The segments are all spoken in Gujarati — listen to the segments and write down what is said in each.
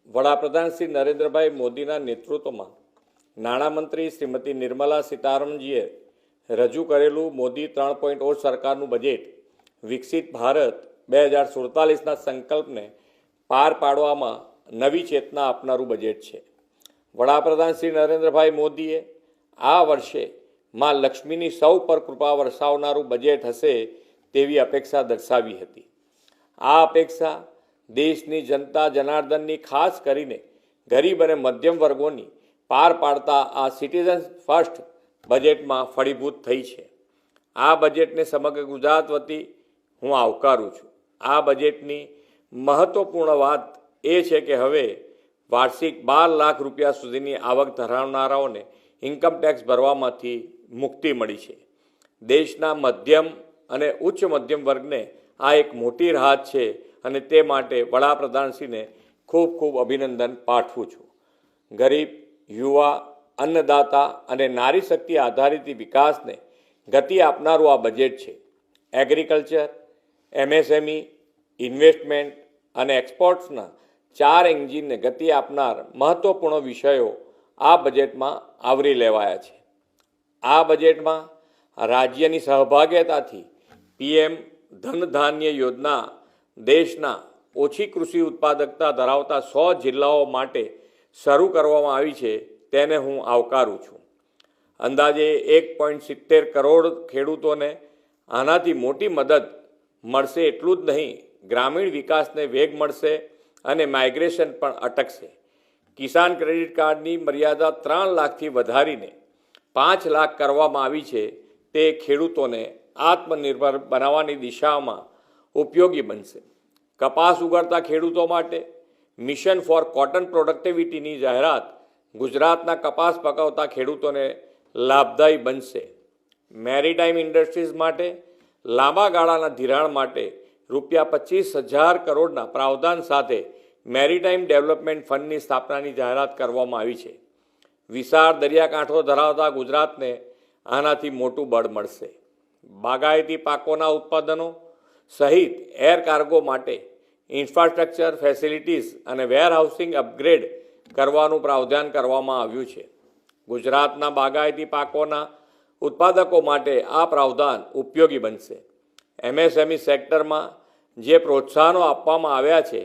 વડાપ્રધાન શ્રી નરેન્દ્રભાઈ મોદીના નેતૃત્વમાં નાણામંત્રી શ્રીમતી નિર્મલા સીતારમણજીએ રજૂ કરેલું મોદી 3.0 સરકારનું બજેટ વિકસિત ભારત 2047ના સંકલ્પને પાર પાડવામાં નવી ચેતના આપનારું બજેટ છે। વડાપ્રધાન શ્રી નરેન્દ્રભાઈ મોદીએ આ વર્ષે માં લક્ષ્મીની સૌ પર કૃપા વરસાવનારું બજેટ હશે તેવી અપેક્ષા દર્શાવી હતી। આ અપેક્ષા દેશની જનતા જનાર્દનની ખાસ કરીને ગરીબ અને મધ્યમ વર્ગોની પાર પાડતા આ સિટીઝન ફર્સ્ટ બજેટમાં ફળીભૂત થઈ છે। આ બજેટને સમગ્ર ગુજરાત વતી હું આવકારું છું। આ બજેટની મહત્વપૂર્ણ વાત એ છે કે હવે વાર્ષિક 12 લાખ રૂપિયા સુધીની આવક ધરાવનારાઓને ઇન્કમ ટેક્સ ભરવામાંથી મુક્તિ મળી છે। દેશના મધ્યમ અને ઉચ્ચ મધ્યમ વર્ગને આ એક મોટી રાહત છે અને તે માટે વડાપ્રધાનશ્રીને ખૂબ ખૂબ અભિનંદન પાઠવું છું। ગરીબ, યુવા, અન્નદાતા અને નારી શક્તિ આધારિત વિકાસને ગતિ આપનારું આ બજેટ છે। એગ્રીકલ્ચર, એમએસએમઈ, ઇન્વેસ્ટમેન્ટ અને એક્સપોર્ટ્સના 4 એન્જિનને ગતિ આપનાર મહત્વપૂર્ણ વિષયો આ બજેટમાં આવરી લેવાયા છે। આ બજેટમાં રાજ્યની સહભાગિતાથી પીએમ ધન ધાન્ય યોજના દેશના ઓછી કૃષિ ઉત્પાદકતા ધરાવતા 100 જિલ્લાઓ માટે શરૂ કરવામાં આવી છે, તેને હું આવકારું છું। અંદાજે 1.70 કરોડ ખેડૂતોને આનાથી મોટી મદદ મળશે। એટલું જ નહીં, ગ્રામીણ વિકાસને વેગ મળશે અને માઇગ્રેશન પણ અટકશે। કિસાન ક્રેડિટ કાર્ડની મર્યાદા 3 લાખથી વધારીને 5 લાખ કરવામાં આવી છે, તે ખેડૂતોને આત્મનિર્ભર બનાવવાની દિશામાં ઉપયોગી બનશે। કપાસ ઉગાડતા ખેડૂતો માટે મિશન ફોર કોટન પ્રોડક્ટિવિટીની જાહેરાત ગુજરાતના કપાસ પકવતા ખેડૂતોને લાભદાયી બનશે। મેરીટાઈમ ઇન્ડસ્ટ્રીઝ માટે લાંબા ગાળાના ધિરાણ માટે ₹25,000 કરોડના પ્રાવધાન સાથે મેરીટાઈમ ડેવલપમેન્ટ ફંડની સ્થાપનાની જાહેરાત કરવામાં આવી છે। વિશાળ દરિયાકાંઠો ધરાવતા ગુજરાતને આનાથી મોટું બળ મળશે। બાગાયતી પાકોના ઉત્પાદનો સહિત એર કાર્ગો માટે ઇન્ફ્રાસ્ટ્રક્ચર ફેસિલિટીઝ અને વેરહાઉસિંગ અપગ્રેડ કરવાનું પ્રાવધાન કરવામાં આવ્યું છે। ગુજરાતના બાગાયતી પાકોના ઉત્પાદકો માટે આ પ્રાવધાન ઉપયોગી બનશે। એમએસએમઈ સેક્ટરમાં જે પ્રોત્સાહનો આપવામાં આવ્યા છે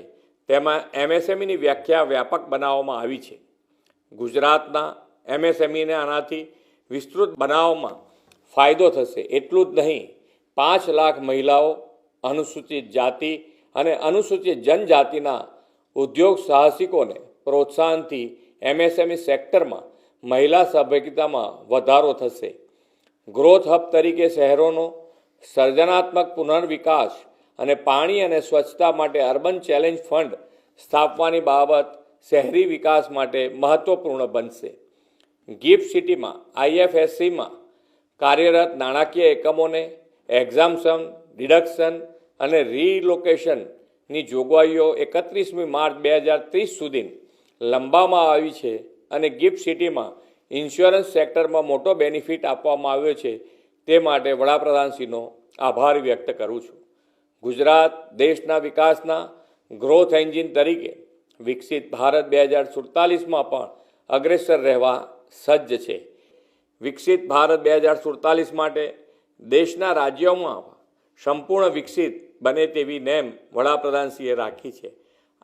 તેમાં એમએસએમઈની વ્યાખ્યા વ્યાપક બનાવવામાં આવી છે। ગુજરાતના એમએસએમઈને આનાથી વિસ્તૃત બનાવવામાં ફાયદો થશે। એટલું જ નહીં, 5 લાખ મહિલાઓ, અનુસૂચિત જાતિ અને અનુસૂચિત જનજાતિના ઉદ્યોગ સાહસિકોને પ્રોત્સાહનથી એમએસએમઈ સેક્ટરમાં મહિલા સહભાગિતામાં વધારો થશે। ગ્રોથ હબ તરીકે શહેરોનો સર્જનાત્મક પુનર્વિકાસ અને પાણી અને સ્વચ્છતા માટે અર્બન ચેલેન્જ ફંડ સ્થાપવાની બાબત શહેરી વિકાસ માટે મહત્વપૂર્ણ બનશે। ગિફ્ટ સિટીમાં આઈએફએસસીમાં કાર્યરત નાણાકીય એકમોને એક્ઝામ્પશન, ડિડક્શન અને રીલોકેશનની જોગવાઈઓ 31મી માર્ચ 2030 સુધી લંબાવવામાં આવી છે અને ગિફ્ટ સિટીમાં ઇન્સ્યોરન્સ સેક્ટરમાં મોટો બેનિફિટ આપવામાં આવ્યો છે, તે માટે વડાપ્રધાનશ્રીનો આભાર વ્યક્ત કરું છું। ગુજરાત દેશના વિકાસના ગ્રોથ એન્જિન તરીકે વિકસિત ભારત 2047માં પણ અગ્રેસર રહેવા સજ્જ છે। વિકસિત ભારત 2047 માટે દેશના રાજ્યોમાં સંપૂર્ણ વિકસિત બને તેવી નેમ વડાપ્રધાનશ્રીએ રાખી છે।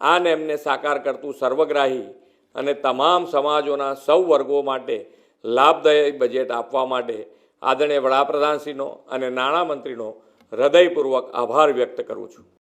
આ નેમને સાકાર કરતું સર્વગ્રાહી અને તમામ સમાજોના સૌ વર્ગો માટે લાભદાયી બજેટ આપવા માટે આદરણીય વડાપ્રધાનશ્રીનો અને નાણામંત્રીનો હૃદયપૂર્વક આભાર વ્યક્ત કરું છું।